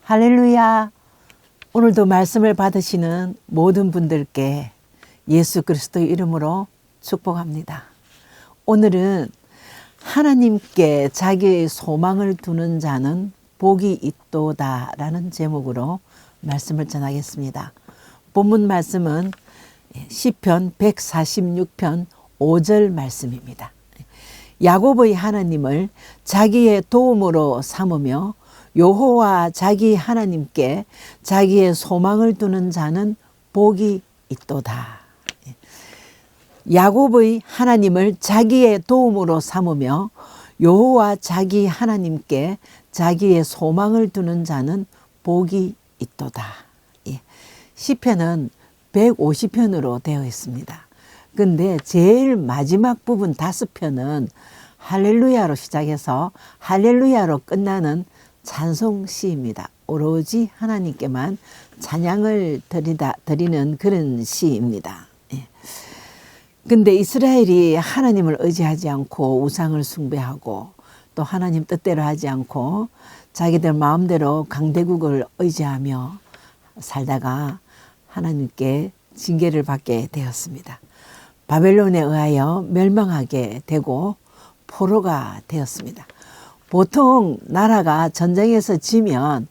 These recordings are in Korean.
할렐루야. 오늘도 말씀을 받으시는 모든 분들께 예수 그리스도의 이름으로 축복합니다. 오늘은 하나님께 자기의 소망을 두는 자는 복이 있도다 라는 제목으로 말씀을 전하겠습니다. 본문 말씀은 시편 146편 5절 말씀입니다. 야곱의 하나님을 자기의 도움으로 삼으며 여호와 자기 하나님께 자기의 소망을 두는 자는 복이 있도다. 야곱의 하나님을 자기의 도움으로 삼으며 여호와 자기 하나님께 자기의 소망을 두는 자는 복이 있도다. 시편은 150편으로 되어 있습니다. 근데 제일 마지막 부분 5편은 할렐루야로 시작해서 할렐루야로 끝나는 찬송시입니다. 오로지 하나님께만 찬양을 드리는 그런 시입니다. 근데 이스라엘이 하나님을 의지하지 않고 우상을 숭배하고 또 하나님 뜻대로 하지 않고 자기들 마음대로 강대국을 의지하며 살다가 하나님께 징계를 받게 되었습니다. 바벨론에 의하여 멸망하게 되고 포로가 되었습니다. 보통 나라가 전쟁에서 지면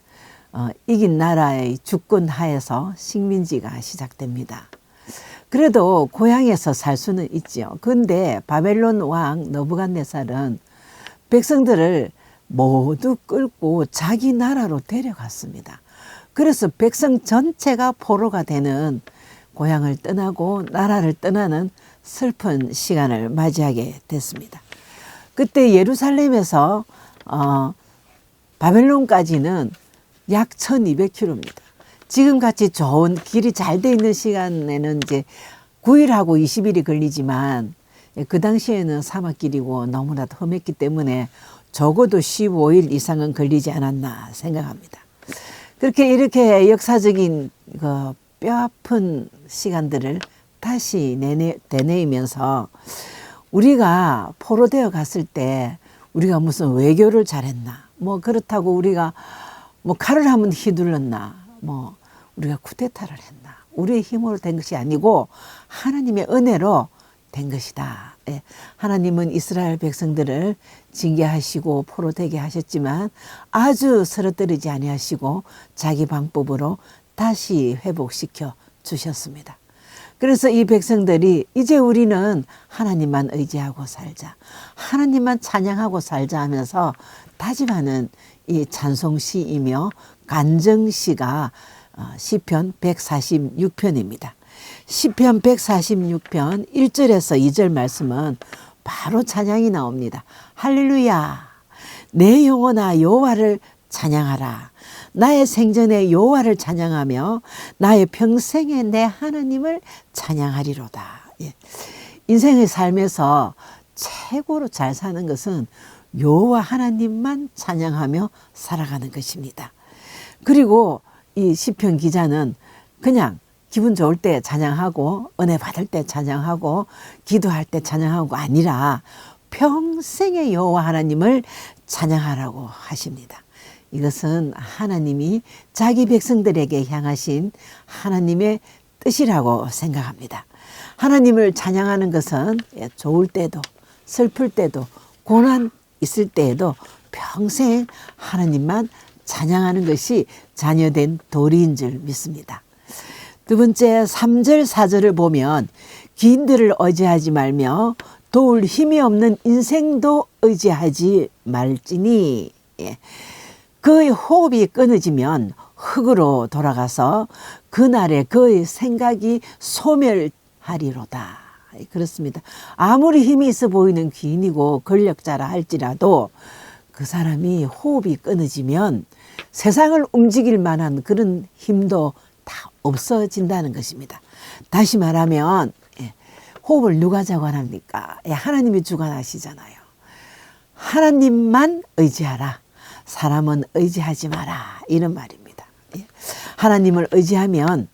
이긴 나라의 주권 하에서 식민지가 시작됩니다. 그래도 고향에서 살 수는 있죠. 그런데 바벨론 왕 느부갓네살은 백성들을 모두 끌고 자기 나라로 데려갔습니다. 그래서 백성 전체가 포로가 되는 고향을 떠나고 나라를 떠나는 슬픈 시간을 맞이하게 됐습니다. 그때 예루살렘에서 바벨론까지는 약 1200km입니다. 지금같이 좋은 길이 잘 돼 있는 시간에는 이제 9일하고 20일이 걸리지만 그 당시에는 사막길이고 너무나도 험했기 때문에 적어도 15일 이상은 걸리지 않았나 생각합니다. 그렇게 이렇게 역사적인 그 뼈아픈 시간들을 다시 되뇌이면서 우리가 포로되어 갔을 때 우리가 무슨 외교를 잘했나, 뭐 그렇다고 우리가 뭐 칼을 한번 휘둘렀나, 뭐 우리가 쿠데타를 했나, 우리의 힘으로 된 것이 아니고 하나님의 은혜로 된 것이다. 하나님은 이스라엘 백성들을 징계하시고 포로되게 하셨지만 아주 쓰러뜨리지 아니하시고 자기 방법으로 다시 회복시켜 주셨습니다. 그래서 이 백성들이 이제 우리는 하나님만 의지하고 살자, 하나님만 찬양하고 살자 하면서 다짐하는 이 찬송시이며 간정시가 시편 146편입니다. 시편 146편 1절에서 2절 말씀은 바로 찬양이 나옵니다. 할렐루야, 내 영혼아 여호와를 찬양하라. 나의 생전에 여호와를 찬양하며 나의 평생에 내 하나님을 찬양하리로다. 인생의 삶에서 최고로 잘 사는 것은 여호와 하나님만 찬양하며 살아가는 것입니다. 그리고 이 시편 기자는 그냥 기분 좋을 때 찬양하고 은혜 받을 때 찬양하고 기도할 때 찬양하고 아니라 평생의 여호와 하나님을 찬양하라고 하십니다. 이것은 하나님이 자기 백성들에게 향하신 하나님의 뜻이라고 생각합니다. 하나님을 찬양하는 것은 좋을 때도 슬플 때도 고난 있을 때에도 평생 하나님만 찬양하는 것이 자녀된 도리인 줄 믿습니다. 두 번째 3절 4절을 보면 기인들을 의지하지 말며 도울 힘이 없는 인생도 의지하지 말지니 그의 호흡이 끊어지면 흙으로 돌아가서 그날에 그의 생각이 소멸하리로다. 그렇습니다. 아무리 힘이 있어 보이는 귀인이고 권력자라 할지라도 그 사람이 호흡이 끊어지면 세상을 움직일 만한 그런 힘도 다 없어진다는 것입니다. 다시 말하면 호흡을 누가 주관합니까? 하나님이 주관하시잖아요. 하나님만 의지하라. 사람은 의지하지 마라. 이런 말입니다. 하나님을 의지하면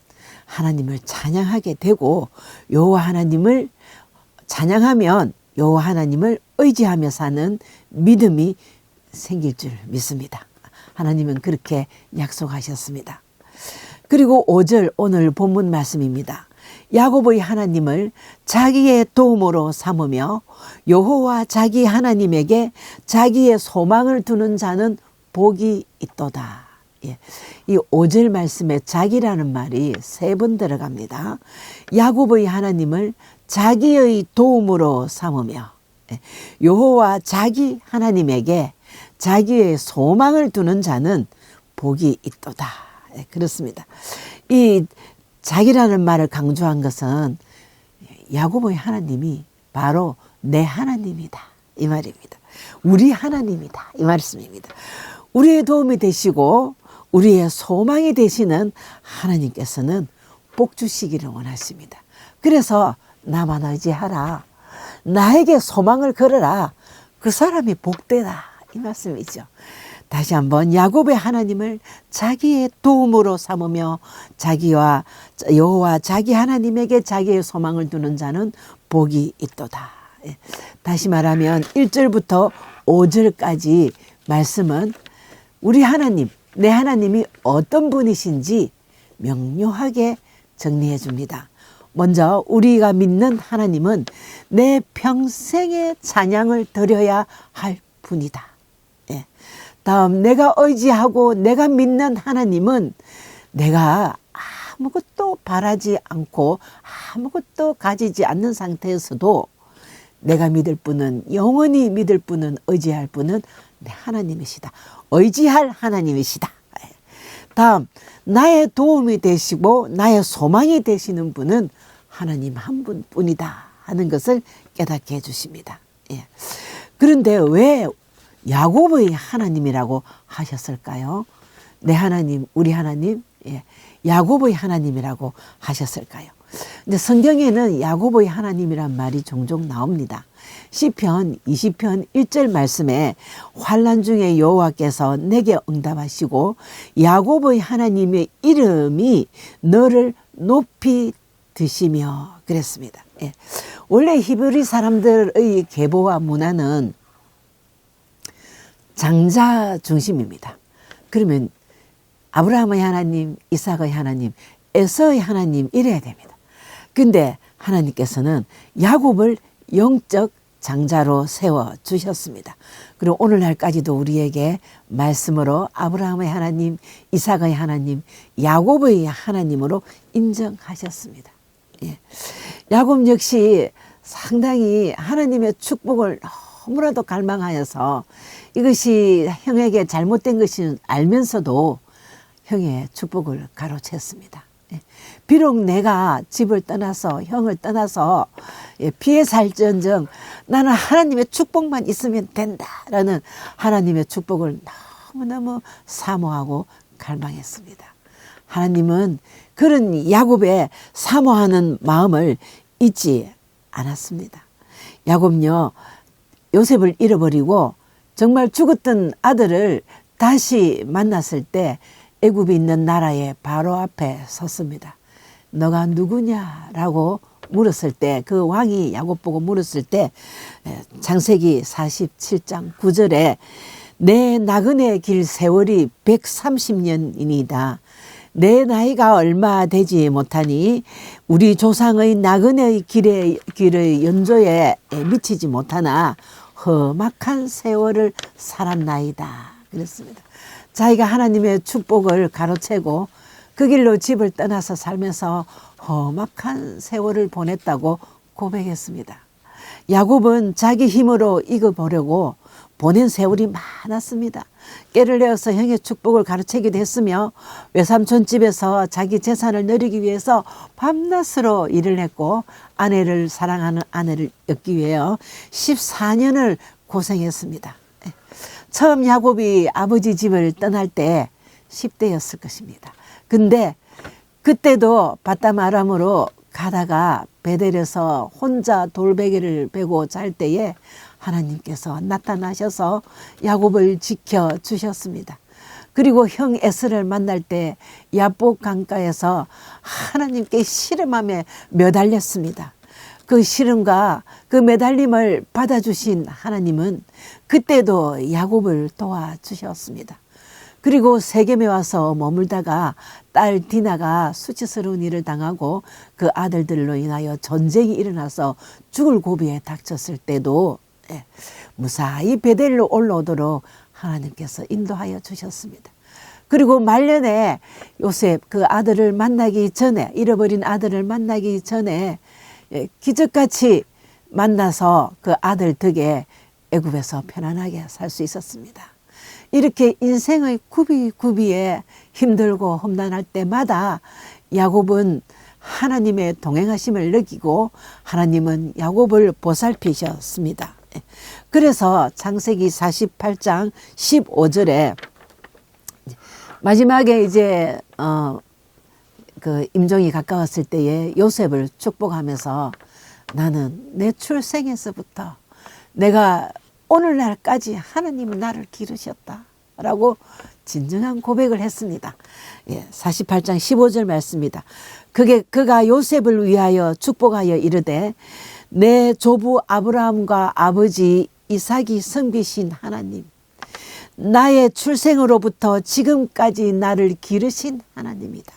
하나님을 찬양하게 되고 여호와 하나님을 찬양하면 여호와 하나님을 의지하며 사는 믿음이 생길 줄 믿습니다. 하나님은 그렇게 약속하셨습니다. 그리고 5절 오늘 본문 말씀입니다. 야곱의 하나님을 자기의 도움으로 삼으며 여호와 자기 하나님에게 자기의 소망을 두는 자는 복이 있도다. 예. 이 5절 말씀에 자기라는 말이 3번 들어갑니다. 야곱의 하나님을 자기의 도움으로 삼으며 여호와 자기 하나님에게 자기의 소망을 두는 자는 복이 있도다. 그렇습니다. 이 자기라는 말을 강조한 것은 야곱의 하나님이 바로 내 하나님이다 이 말입니다. 우리 하나님이다 이 말씀입니다. 우리의 도움이 되시고 우리의 소망이 되시는 하나님께서는 복 주시기를 원하십니다. 그래서 나만 의지하라, 나에게 소망을 걸어라, 그 사람이 복되다 이 말씀이죠. 다시 한번 야곱의 하나님을 자기의 도움으로 삼으며 자기와 여호와 자기 하나님에게 자기의 소망을 두는 자는 복이 있도다. 다시 말하면 1절부터 5절까지 말씀은 우리 하나님, 내 하나님이 어떤 분이신지 명료하게 정리해 줍니다. 먼저 우리가 믿는 하나님은 내 평생의 찬양을 드려야 할 분이다. 다음 내가 의지하고 내가 믿는 하나님은 내가 아무것도 바라지 않고 아무것도 가지지 않는 상태에서도 내가 믿을 분은, 영원히 믿을 분은, 의지할 분은 내 하나님이시다. 의지할 하나님이시다. 다음 나의 도움이 되시고 나의 소망이 되시는 분은 하나님 한 분뿐이다 하는 것을 깨닫게 해주십니다. 그런데 왜 야곱의 하나님이라고 하셨을까요? 내 하나님, 우리 하나님, 야곱의 하나님이라고 하셨을까요? 근데 성경에는 야곱의 하나님이란 말이 종종 나옵니다. 시편 20편 1절 말씀에 환난 중에 여호와께서 내게 응답하시고 야곱의 하나님의 이름이 너를 높이 드시며 그랬습니다. 원래 히브리 사람들의 계보와 문화는 장자 중심입니다. 그러면 아브라함의 하나님, 이삭의 하나님, 에서의 하나님 이래야 됩니다. 근데 하나님께서는 야곱을 영적 장자로 세워주셨습니다. 그리고 오늘날까지도 우리에게 말씀으로 아브라함의 하나님, 이삭의 하나님, 야곱의 하나님으로 인정하셨습니다. 야곱 역시 상당히 하나님의 축복을 너무나도 갈망하여서 이것이 형에게 잘못된 것이 알면서도 형의 축복을 가로챘습니다. 비록 내가 집을 떠나서 형을 떠나서 피해 살전정 나는 하나님의 축복만 있으면 된다라는 하나님의 축복을 너무너무 사모하고 갈망했습니다. 하나님은 그런 야곱의 사모하는 마음을 잊지 않았습니다. 야곱요, 요셉을 잃어버리고 정말 죽었던 아들을 다시 만났을 때 애굽에 있는 나라의 바로 앞에 섰습니다. 너가 누구냐라고 물었을 때, 그 왕이 야곱 보고 물었을 때 창세기 47장 9절에 내 나그네 길 세월이 130년이니이다. 내 나이가 얼마 되지 못하니 우리 조상의 나그네의 길의 연조에 미치지 못하나 험악한 세월을 살았나이다. 그랬습니다. 자기가 하나님의 축복을 가로채고 그 길로 집을 떠나서 살면서 험악한 세월을 보냈다고 고백했습니다. 야곱은 자기 힘으로 이겨보려고 보낸 세월이 많았습니다. 깨를 내어서 형의 축복을 가로채기도 했으며 외삼촌 집에서 자기 재산을 누리기 위해서 밤낮으로 일을 했고 아내를 사랑하는 아내를 얻기 위해 14년을 고생했습니다. 처음 야곱이 아버지 집을 떠날 때 10대였을 것입니다. 근데 그때도 바담 아람으로 가다가 베델에서 혼자 돌베개를 베고 잘 때에 하나님께서 나타나셔서 야곱을 지켜주셨습니다. 그리고 형 에스를 만날 때 야복 강가에서 하나님께 씨름하며 매달렸습니다. 그 씨름과 그 매달림을 받아주신 하나님은 그때도 야곱을 도와주셨습니다. 그리고 세겜에 와서 머물다가 딸 디나가 수치스러운 일을 당하고 그 아들들로 인하여 전쟁이 일어나서 죽을 고비에 닥쳤을 때도 무사히 베델로 올라오도록 하나님께서 인도하여 주셨습니다. 그리고 말년에 요셉 그 아들을 만나기 전에, 잃어버린 아들을 만나기 전에 기적같이 만나서 그 아들 덕에 애굽에서 편안하게 살 수 있었습니다. 이렇게 인생의 구비구비에 힘들고 험난할 때마다 야곱은 하나님의 동행하심을 느끼고 하나님은 야곱을 보살피셨습니다. 그래서 창세기 48장 15절에 마지막에 이제 그 임종이 가까웠을 때에 요셉을 축복하면서 나는 내 출생에서부터 내가 오늘날까지 하나님은 나를 기르셨다 라고 진정한 고백을 했습니다. 48장 15절 말씀입니다. 그가 요셉을 위하여 축복하여 이르되 내 조부 아브라함과 아버지 이삭이 섬기신 하나님, 나의 출생으로부터 지금까지 나를 기르신 하나님이다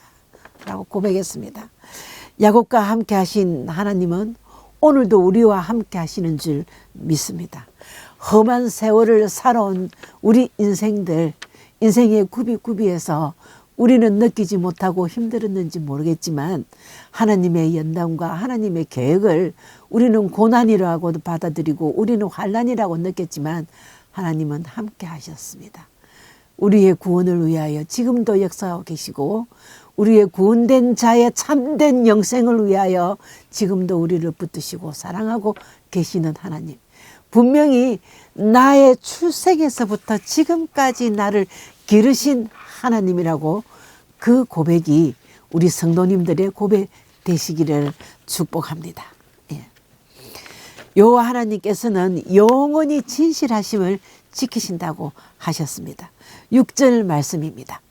라고 고백했습니다. 야곱과 함께 하신 하나님은 오늘도 우리와 함께 하시는 줄 믿습니다. 험한 세월을 살아온 우리 인생들, 인생의 구비구비에서 우리는 느끼지 못하고 힘들었는지 모르겠지만 하나님의 연단과 하나님의 계획을 우리는 고난이라고도 받아들이고 우리는 환난이라고 느꼈지만 하나님은 함께 하셨습니다. 우리의 구원을 위하여 지금도 역사하고 계시고 우리의 구원된 자의 참된 영생을 위하여 지금도 우리를 붙드시고 사랑하고 계시는 하나님. 분명히 나의 출생에서부터 지금까지 나를 기르신 하나님이라고 그 고백이 우리 성도님들의 고백 되시기를 축복합니다. 여호와 하나님께서는 영원히 진실하심을 지키신다고 하셨습니다. 6절 말씀입니다.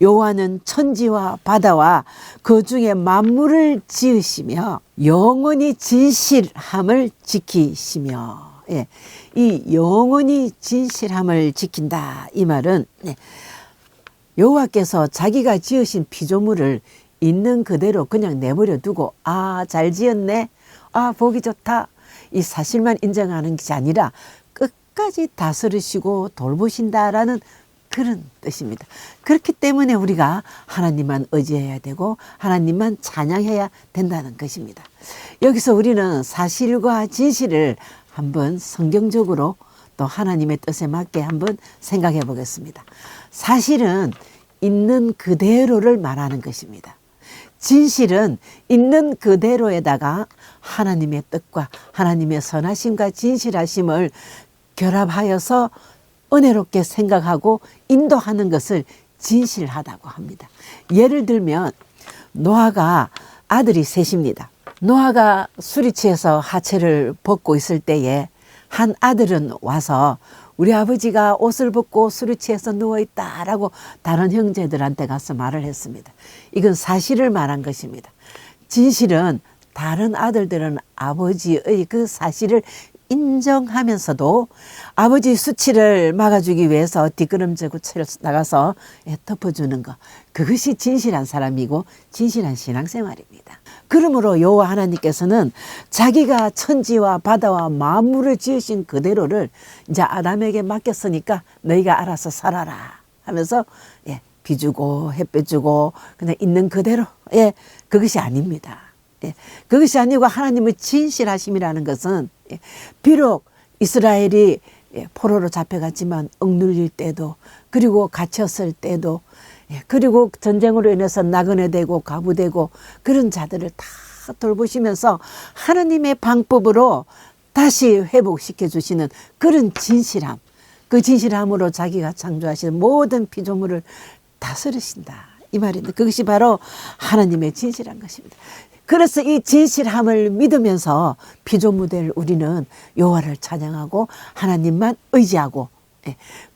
여호와는 천지와 바다와 그 중에 만물을 지으시며 영원히 진실함을 지키시며 이 영원히 진실함을 지킨다 이 말은 여호와께서 자기가 지으신 피조물을 있는 그대로 그냥 내버려 두고 잘 지었네, 보기 좋다 이 사실만 인정하는 것이 아니라 끝까지 다스리시고 돌보신다라는 그런 뜻입니다. 그렇기 때문에 우리가 하나님만 의지해야 되고 하나님만 찬양해야 된다는 것입니다. 여기서 우리는 사실과 진실을 한번 성경적으로 또 하나님의 뜻에 맞게 한번 생각해 보겠습니다. 사실은 있는 그대로를 말하는 것입니다. 진실은 있는 그대로에다가 하나님의 뜻과 하나님의 선하심과 진실하심을 결합하여서 은혜롭게 생각하고 인도하는 것을 진실하다고 합니다. 예를 들면 노아가 아들이 셋입니다. 노아가 술이 취해서 하체를 벗고 있을 때에 한 아들은 와서 우리 아버지가 옷을 벗고 술이 취해서 누워있다라고 다른 형제들한테 가서 말을 했습니다. 이건 사실을 말한 것입니다. 진실은 다른 아들들은 아버지의 그 사실을 인정하면서도 아버지 수치를 막아주기 위해서 뒷걸음지고 나가서 덮어주는 것, 그것이 진실한 사람이고 진실한 신앙생활입니다. 그러므로 여호와 하나님께서는 자기가 천지와 바다와 만물을 지으신 그대로를 이제 아담에게 맡겼으니까 너희가 알아서 살아라 하면서 비 주고 햇볕 주고 그냥 있는 그대로 그것이 아닙니다. 그것이 아니고 하나님의 진실하심이라는 것은 비록 이스라엘이 포로로 잡혀갔지만 억눌릴 때도 그리고 갇혔을 때도 그리고 전쟁으로 인해서 나그네 되고 가부되고 그런 자들을 다 돌보시면서 하나님의 방법으로 다시 회복시켜 주시는 그런 진실함, 그 진실함으로 자기가 창조하신 모든 피조물을 다스리신다 이 말인데 그것이 바로 하나님의 진실한 것입니다. 그래서 이 진실함을 믿으면서 피조물들 우리는 여호와를 찬양하고 하나님만 의지하고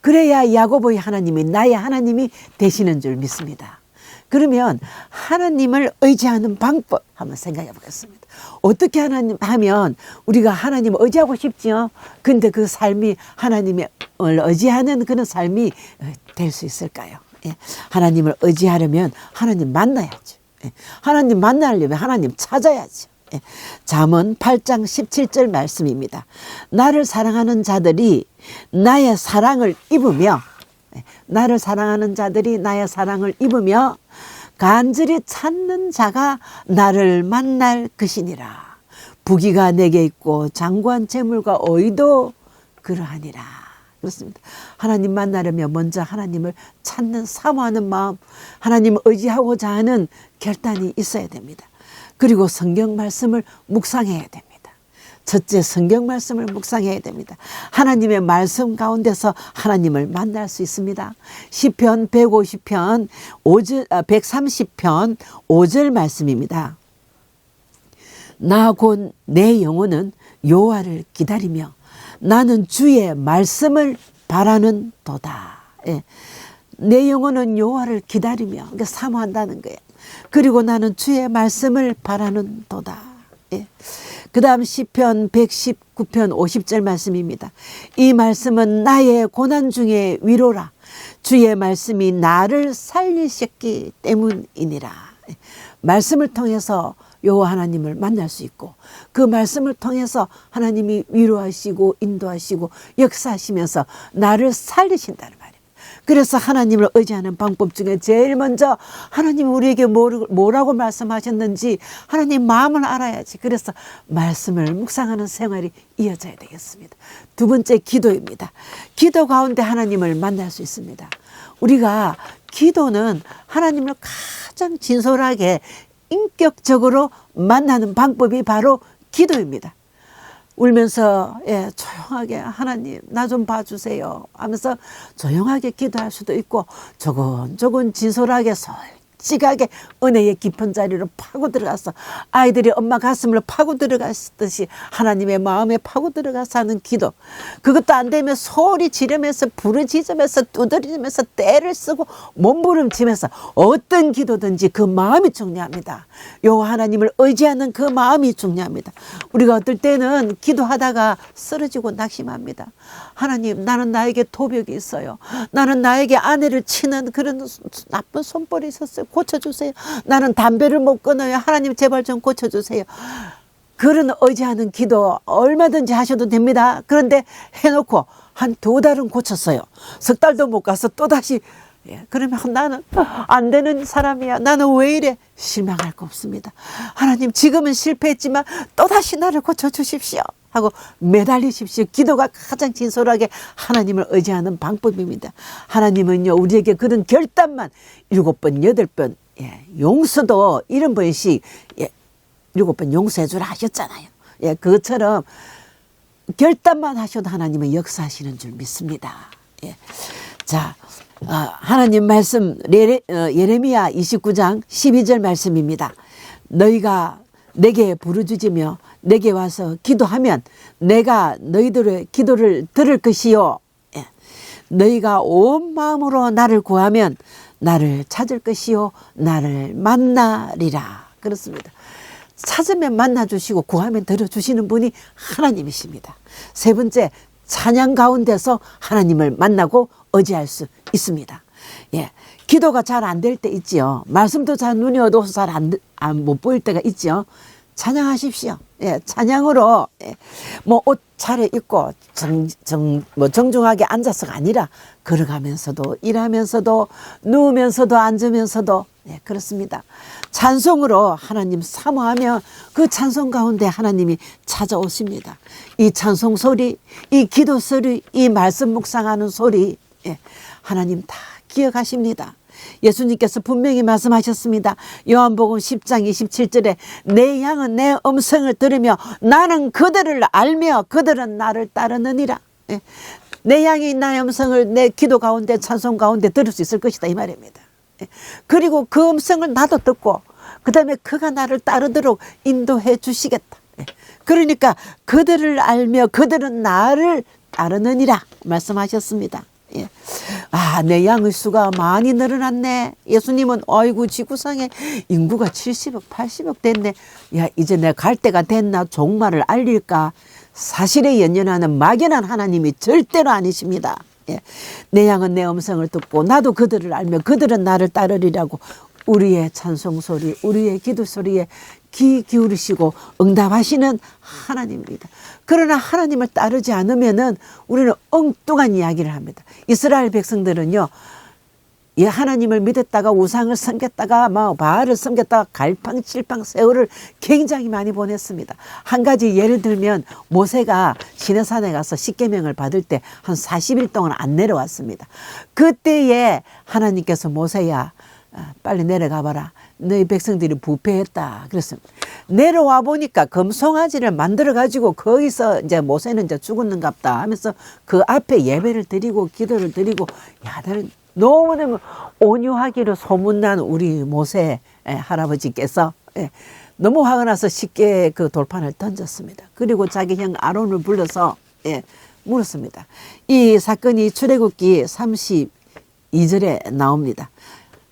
그래야 야곱의 하나님이 나의 하나님이 되시는 줄 믿습니다. 그러면 하나님을 의지하는 방법 한번 생각해 보겠습니다. 어떻게 하면 우리가 하나님을 의지하고 싶지요. 근데 그 삶이 하나님을 의지하는 그런 삶이 될 수 있을까요? 예. 하나님을 의지하려면 하나님 만나야죠. 예. 하나님 만나려면 하나님 찾아야죠. 예. 잠언 8장 17절 말씀입니다. 나를 사랑하는 자들이 나의 사랑을 입으며, 나를 사랑하는 자들이 나의 사랑을 입으며 간절히 찾는 자가 나를 만날 것이니라. 부귀가 내게 있고 장구한 재물과 어이도 그러하니라. 그렇습니다. 하나님 만나려면 먼저 하나님을 찾는 사모하는 마음, 하나님을 의지하고자 하는 결단이 있어야 됩니다. 그리고 성경 말씀을 묵상해야 됩니다. 첫째, 성경 말씀을 묵상해야 됩니다. 하나님의 말씀 가운데서 하나님을 만날 수 있습니다. 시편 130편 5절 말씀입니다. 나 곧 내 영혼은 여호와를 기다리며 나는 주의 말씀을 바라는 도다. 예. 내 영혼은 여호와를 기다리며, 그러니까 사모한다는 거예요. 그리고 나는 주의 말씀을 바라는 도다. 예. 그 다음 시편 119편 50절 말씀입니다. 이 말씀은 나의 고난 중에 위로라. 주의 말씀이 나를 살리셨기 때문이니라. 말씀을 통해서 여호와 하나님을 만날 수 있고, 그 말씀을 통해서 하나님이 위로하시고 인도하시고 역사하시면서 나를 살리신다는 말입니다. 그래서 하나님을 의지하는 방법 중에 제일 먼저 하나님 우리에게 뭐라고 말씀하셨는지 하나님 마음을 알아야지. 그래서 말씀을 묵상하는 생활이 이어져야 되겠습니다. 두 번째, 기도입니다. 기도 가운데 하나님을 만날 수 있습니다. 우리가 기도는 하나님을 가장 진솔하게 인격적으로 만나는 방법이 바로 기도입니다. 울면서 조용하게 하나님 나 좀 봐주세요 하면서 조용하게 기도할 수도 있고, 조곤조곤 진솔하게 솔직하게 은혜의 깊은 자리로 파고 들어가서 아이들이 엄마 가슴을 파고 들어갔듯이 하나님의 마음에 파고 들어가서 하는 기도, 그것도 안 되면 소리 지르면서 부르짖으면서 두드리면서 떼를 쓰고 몸부림치면서 어떤 기도든지 그 마음이 중요합니다. 여호와 하나님을 의지하는 그 마음이 중요합니다. 우리가 어떨 때는 기도하다가 쓰러지고 낙심합니다. 하나님, 나는 나에게 도벽이 있어요. 나는 나에게 아내를 치는 그런 나쁜 손벌이 있었어요. 고쳐주세요. 나는 담배를 못 끊어요. 하나님 제발 좀 고쳐주세요. 그런 의지하는 기도 얼마든지 하셔도 됩니다. 그런데 해놓고 한 2달은 고쳤어요. 3달도 못 가서 또다시, 그러면 나는 안 되는 사람이야. 나는 왜 이래? 실망할 거 없습니다. 하나님, 지금은 실패했지만 또다시 나를 고쳐주십시오 하고 매달리십시오. 기도가 가장 진솔하게 하나님을 의지하는 방법입니다. 하나님은요, 우리에게 그런 결단만 7번, 8번, 용서도 70번씩 7번 용서해 주라 하셨잖아요. 그것처럼 결단만 하셔도 하나님은 역사하시는 줄 믿습니다. 자, 하나님 말씀 예레미야 29장 12절 말씀입니다. 너희가 내게 부르짖으며 내게 와서 기도하면 내가 너희들의 기도를 들을 것이요. 너희가 온 마음으로 나를 구하면 나를 찾을 것이요 나를 만나리라. 그렇습니다. 찾으면 만나주시고 구하면 들어주시는 분이 하나님이십니다. 세 번째, 찬양 가운데서 하나님을 만나고 의지할 수 있습니다. 기도가 잘 안 될 때 있지요. 말씀도 잘 눈이 어두워서 잘 못 보일 때가 있지요. 찬양하십시오. 찬양으로 뭐 옷 차려입고 정중하게 앉아서가 아니라 걸어가면서도 일하면서도 누우면서도 앉으면서도 그렇습니다. 찬송으로 하나님 사모하며 그 찬송 가운데 하나님이 찾아오십니다. 이 찬송 소리, 이 기도 소리, 이 말씀 묵상하는 소리 하나님 다 기억하십니다. 예수님께서 분명히 말씀하셨습니다. 요한복음 10장 27절에 내 양은 내 음성을 들으며 나는 그들을 알며 그들은 나를 따르느니라. 내 양이 나의 음성을 내 기도 가운데 찬송 가운데 들을 수 있을 것이다 이 말입니다. 그리고 그 음성을 나도 듣고 그 다음에 그가 나를 따르도록 인도해 주시겠다. 그러니까 그들을 알며 그들은 나를 따르느니라 말씀하셨습니다. 예. 아, 내 양의 수가 많이 늘어났네. 예수님은 아이고 지구상에 인구가 70억 80억 됐네. 야, 이제 내가 갈 때가 됐나 종말을 알릴까. 사실에 연연하는 막연한 하나님이 절대로 아니십니다. 예. 내 양은 내 음성을 듣고 나도 그들을 알며 그들은 나를 따르리라고 우리의 찬송 소리, 우리의 기도 소리에 귀 기울이시고 응답하시는 하나님입니다. 그러나 하나님을 따르지 않으면은 우리는 엉뚱한 이야기를 합니다. 이스라엘 백성들은요, 예, 하나님을 믿었다가 우상을 섬겼다가 바알을 섬겼다가 갈팡질팡 세월을 굉장히 많이 보냈습니다. 한 가지 예를 들면 모세가 시내산에 가서 십계명을 받을 때 한 40일 동안 안 내려왔습니다. 그때에 하나님께서 모세야 빨리 내려가 봐라. 너희 백성들이 부패했다. 그랬습니다. 내려와 보니까 금송아지를 만들어 가지고 거기서 이제 모세는 이제 죽었는갑다 하면서 그 앞에 예배를 드리고 기도를 드리고, 야, 너무너무 온유하기로 소문난 우리 모세 할아버지께서 너무 화가 나서 쉽게 그 돌판을 던졌습니다. 그리고 자기 형 아론을 불러서 물었습니다. 이 사건이 출애굽기 32절에 나옵니다.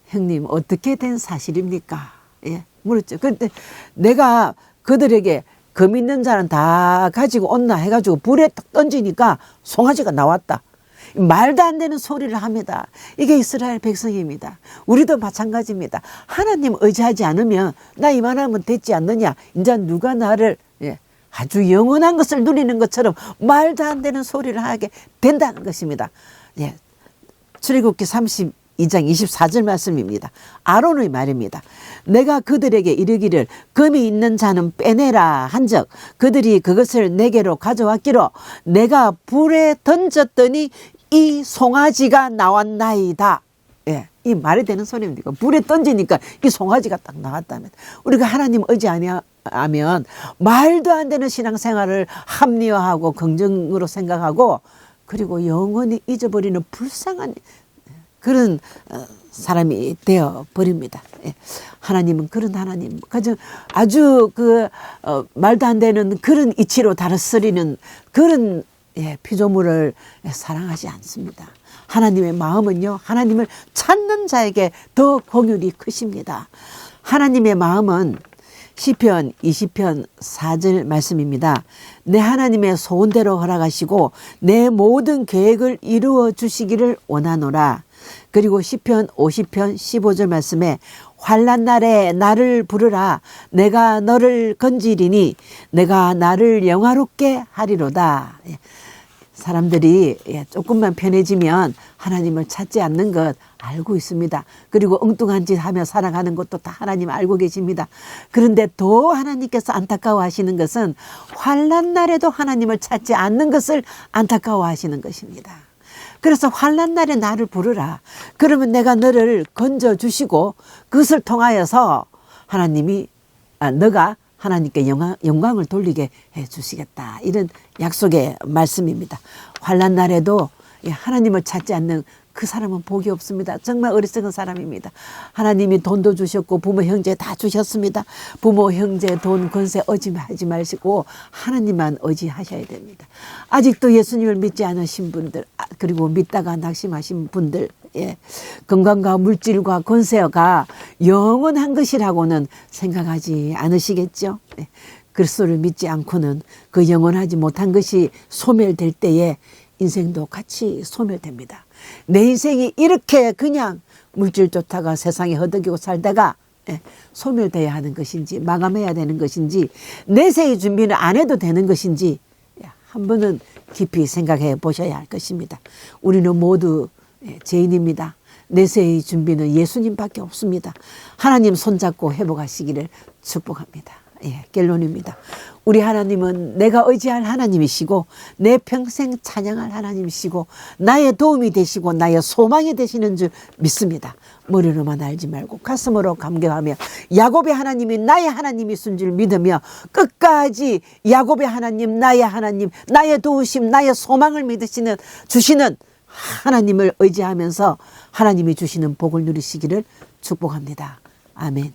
형님, 어떻게 된 사실입니까? 예, 물었죠. 그런데 내가 그들에게 금 있는 자는 다 가지고 온나 해가지고 불에 딱 던지니까 송아지가 나왔다. 말도 안 되는 소리를 합니다. 이게 이스라엘 백성입니다. 우리도 마찬가지입니다. 하나님 의지하지 않으면 나 이만하면 됐지 않느냐. 이제 누가 나를 아주 영원한 것을 누리는 것처럼 말도 안 되는 소리를 하게 된다는 것입니다. 출애굽기 32장 24절 말씀입니다. 아론의 말입니다. 내가 그들에게 이르기를 금이 있는 자는 빼내라 한즉 그들이 그것을 내게로 가져왔기로 내가 불에 던졌더니 이 송아지가 나왔나이다. 이 말이 되는 소리입니다. 불에 던지니까 이 송아지가 딱 나왔다면, 우리가 하나님 의지하면 말도 안 되는 신앙생활을 합리화하고 긍정으로 생각하고 그리고 영원히 잊어버리는 불쌍한 그런 사람이 되어 버립니다. 하나님은 그런 하나님, 아주 말도 안 되는 그런 이치로 다스리는 그런 피조물을 사랑하지 않습니다. 하나님의 마음은요, 하나님을 찾는 자에게 더 긍휼이 크십니다. 하나님의 마음은 시편 20편 4절 말씀입니다. 내 하나님의 소원대로 허락하시고 내 모든 계획을 이루어 주시기를 원하노라. 그리고 시편 50편 15절 말씀에 환난 날에 나를 부르라. 내가 너를 건지리니 내가 나를 영화롭게 하리로다. 사람들이 조금만 편해지면 하나님을 찾지 않는 것 알고 있습니다. 그리고 엉뚱한 짓 하며 살아가는 것도 다 하나님 알고 계십니다. 그런데 더 하나님께서 안타까워하시는 것은 환난 날에도 하나님을 찾지 않는 것을 안타까워하시는 것입니다. 그래서 환난 날에 나를 부르라. 그러면 내가 너를 건져주시고 그것을 통하여서 하나님이 너가 하나님께 영광을 돌리게 해주시겠다. 이런 약속의 말씀입니다. 환난 날에도 하나님을 찾지 않는 그 사람은 복이 없습니다. 정말 어리석은 사람입니다. 하나님이 돈도 주셨고 부모 형제 다 주셨습니다. 부모 형제 돈 권세 의지하지 마시고 하나님만 의지하셔야 됩니다. 아직도 예수님을 믿지 않으신 분들, 그리고 믿다가 낙심하신 분들, 건강과 물질과 권세가 영원한 것이라고는 생각하지 않으시겠죠. 그리스도를 믿지 않고는 그 영원하지 못한 것이 소멸될 때에 인생도 같이 소멸됩니다. 내 인생이 이렇게 그냥 물질 좋다가 세상에 허덕이고 살다가 소멸돼야 하는 것인지 마감해야 되는 것인지 내세의 준비는 안 해도 되는 것인지 한 번은 깊이 생각해 보셔야 할 것입니다. 우리는 모두 죄인입니다. 내세의 준비는 예수님밖에 없습니다. 하나님 손잡고 회복하시기를 축복합니다. 결론입니다. 우리 하나님은 내가 의지할 하나님이시고 내 평생 찬양할 하나님이시고 나의 도움이 되시고 나의 소망이 되시는 줄 믿습니다. 머리로만 알지 말고 가슴으로 감격하며 야곱의 하나님이 나의 하나님이신 줄 믿으며 끝까지 야곱의 하나님, 나의 도우심, 나의 소망을 믿으시는 주시는 하나님을 의지하면서 하나님이 주시는 복을 누리시기를 축복합니다. 아멘.